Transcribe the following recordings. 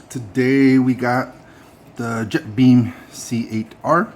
Today we got the JetBeam C8R.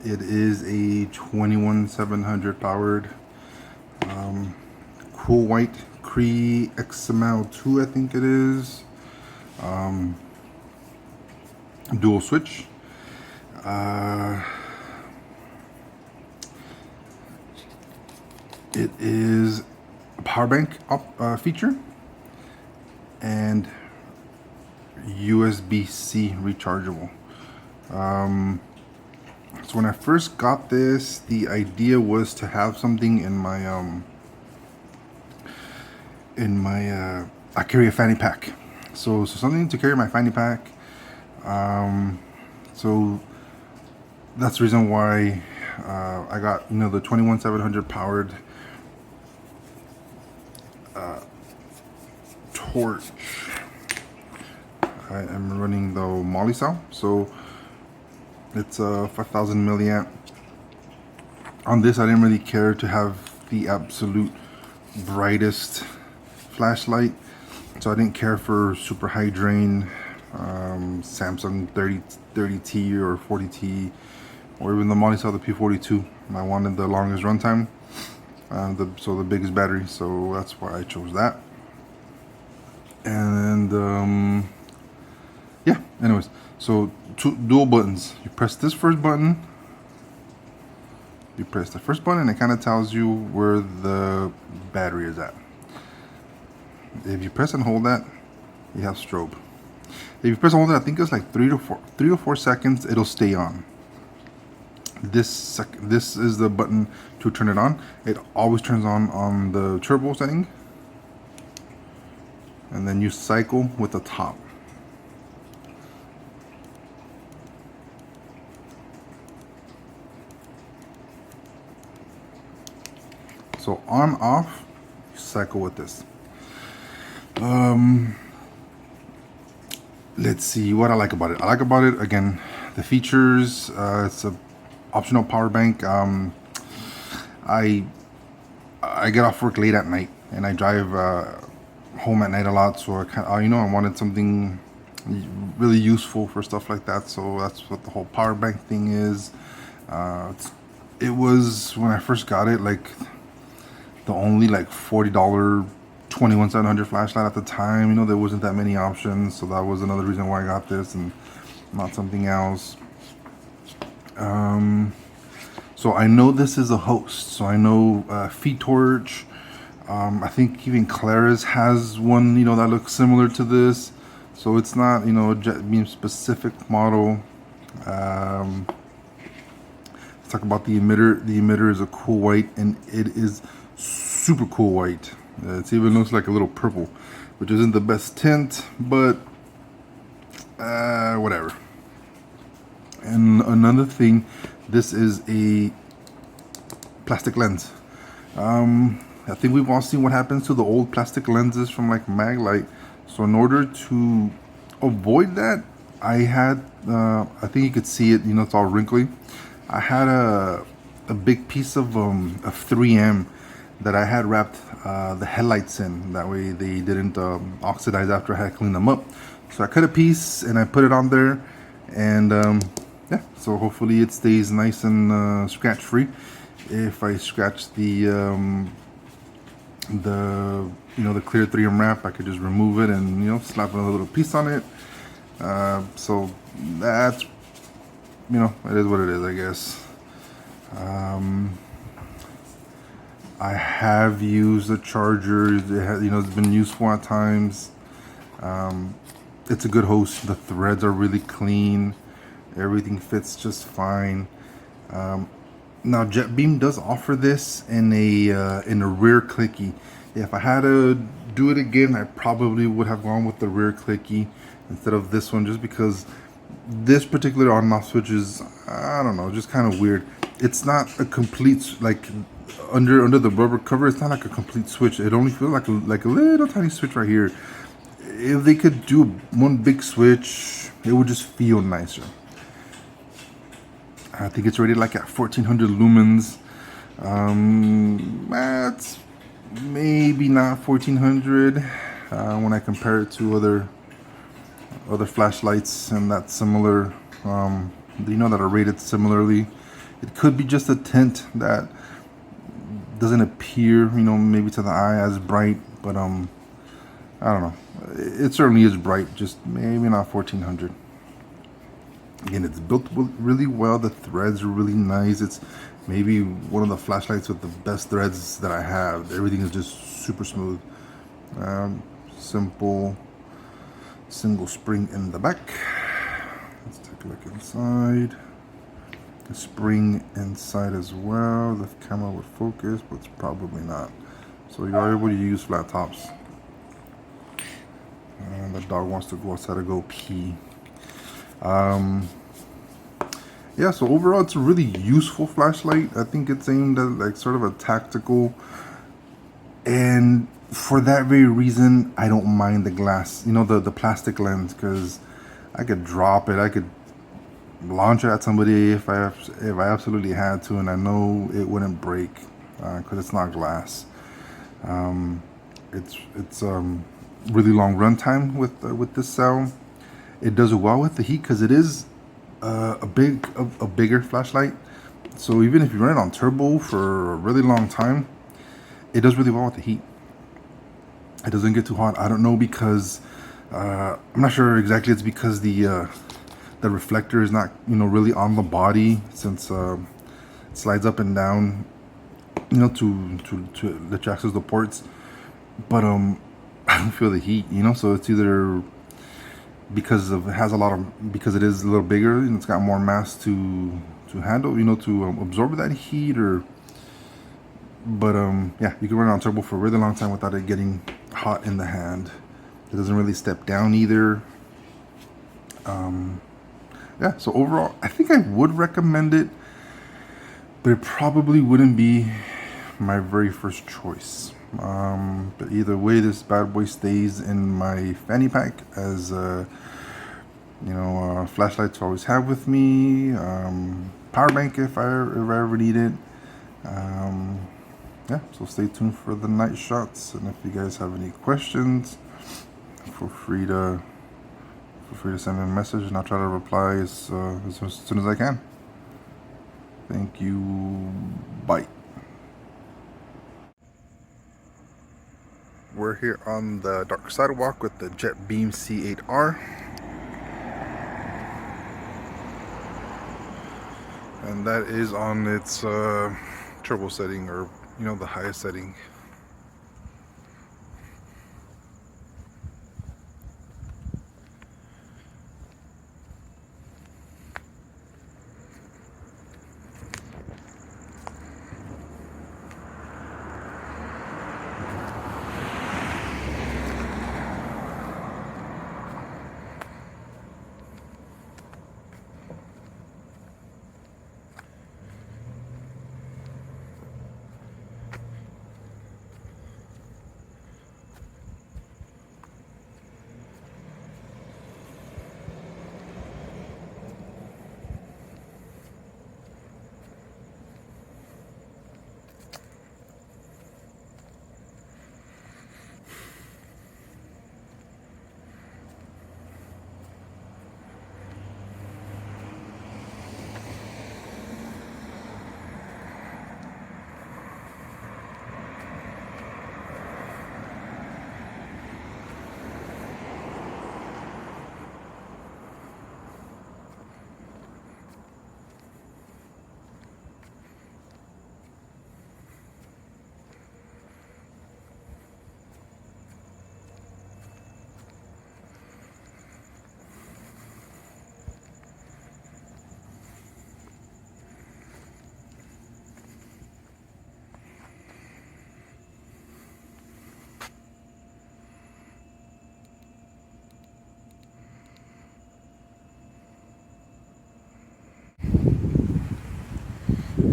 It is a 21700 powered cool white Cree XML2, I think it is. Dual switch. It is a power bank feature and USB-C rechargeable. So when I first got this, the idea was to have something in my I carry a fanny pack, so something to carry my fanny pack. So that's the reason why I got the 21700 powered torch. I am running the Molly cell, so it's a 5000 milliamp. On this, I didn't really care to have the absolute brightest flashlight, so I didn't care for super high drain Samsung 30T or 40T, or even the Molly cell, the P42. I wanted the longest runtime, so the biggest battery, so that's why I chose that. And yeah, anyways, so two dual buttons. You press this first button, you press the first button, and it kind of tells you where the battery is at. If you press and hold that, you have strobe. If you press and hold it, I think it's like 3 to 4 seconds, it'll stay on. This is the button to turn it on. It always turns on the turbo setting, and then you cycle with the top. So on, off, cycle with this. Let's see what I like about it. I like about it, again, the features. It's a optional power bank. I get off work late at night, and I drive home at night a lot. So I wanted something really useful for stuff like that. So that's what the whole power bank thing is. It was, when I first got it, like the only like $40 21700 flashlight at the time. There wasn't that many options, so that was another reason why I got this and not something else. So I know this is a host, so I know Torch. I think even Claris has one, that looks similar to this. So it's not, a JetBeam specific model. Let's talk about the emitter. The emitter is a cool white, and it is super cool white. It even looks like a little purple, which isn't the best tint, but whatever. And another thing, this is a plastic lens. I think we've all seen what happens to the old plastic lenses from like Maglite. So in order to avoid that, I had, I think you could see it, it's all wrinkly. I had a big piece of 3M that I had wrapped the headlights in. That way they didn't oxidize after I had cleaned them up. So I cut a piece and I put it on there, and yeah, so hopefully it stays nice and scratch free. If I scratch the clear 3M wrap, I could just remove it and slap another little piece on it. So that's, it is what it is, I guess. I have used the charger. It's been useful at times. It's a good host. The threads are really clean. Everything fits just fine. Now JetBeam does offer this in a rear clicky. If I had to do it again, I probably would have gone with the rear clicky instead of this one, just because this particular on and off switch is, I don't know, just kind of weird. It's not a complete, like under the rubber cover, it's not like a complete switch. It only feels like a little tiny switch right here. If they could do one big switch, it would just feel nicer. I think it's rated like at 1400 lumens. That's maybe not 1400 when I compare it to other other flashlights and that similar, that are rated similarly. It could be just a tint that doesn't appear, maybe to the eye as bright, but I don't know. It certainly is bright, just maybe not 1400. Again, it's built really well. The threads are really nice. It's maybe one of the flashlights with the best threads that I have. Everything is just super smooth. Simple single spring in the back. Let's take a look inside. The spring inside as well. The camera would focus, but it's probably not. So you are able to use flat tops. And the dog wants to go outside to go pee. Yeah, so overall it's a really useful flashlight. I think it's aimed at like sort of a tactical, and for that very reason I don't mind the glass, the plastic lens, because I could drop it, I could launch it at somebody if I absolutely had to, and I know it wouldn't break because it's not glass. It's really long runtime with this cell. It does well with the heat because it is a bigger flashlight. So even if you run it on turbo for a really long time, it does really well with the heat. It doesn't get too hot. I don't know, because I'm not sure exactly. It's because the reflector is not really on the body, since it slides up and down to let you access the ports. But I don't feel the heat, so it's either because it is a little bigger and it's got more mass to handle, to absorb that heat, but yeah, you can run it on turbo for a really long time without it getting hot in the hand. It doesn't really step down either. Yeah, so overall I think I would recommend it, but it probably wouldn't be my very first choice. But either way, this bad boy stays in my fanny pack as flashlight to always have with me, power bank if I ever need it. Yeah, so stay tuned for the night shots, and if you guys have any questions, feel free to send me a message, and I'll try to reply as soon as I can. Thank you. Bye. We're here on the dark sidewalk with the JetBeam C8R. And that is on its turbo setting, or the highest setting.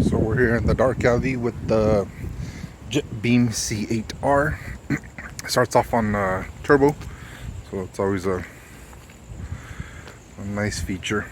So we're here in the dark alley with the JetBeam C8R. It starts off on turbo, so it's always a nice feature.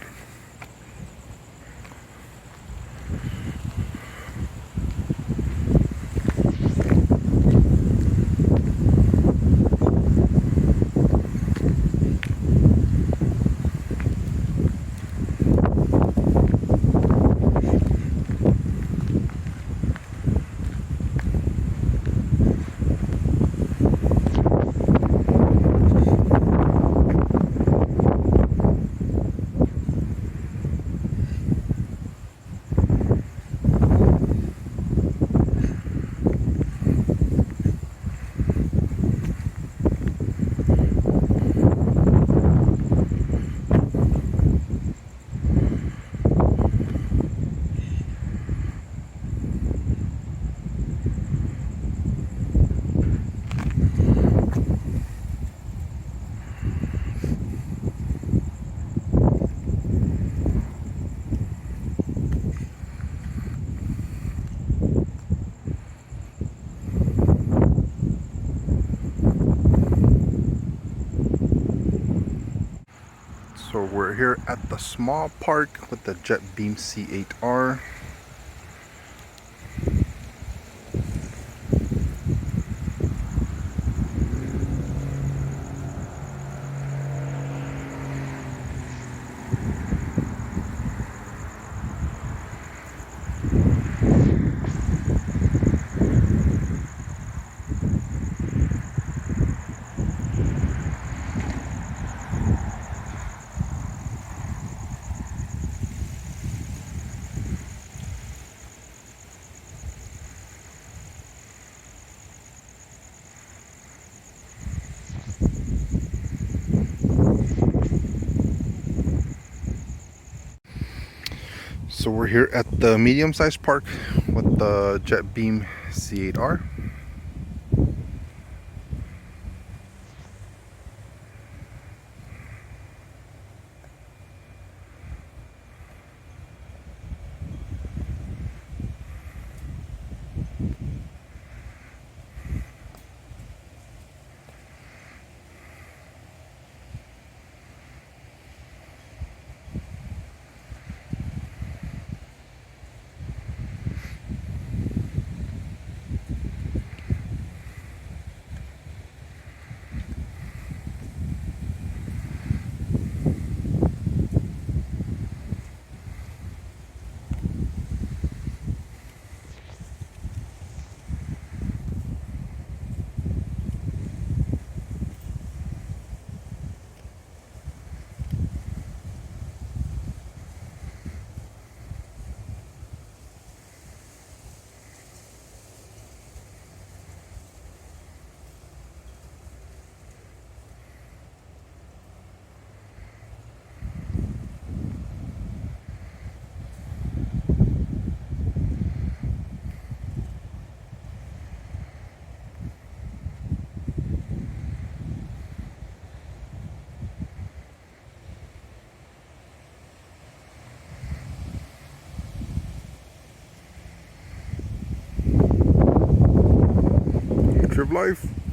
So we're here at the small park with the JetBeam C8R. So we're here at the medium-sized park with the JetBeam C8R. Trip life.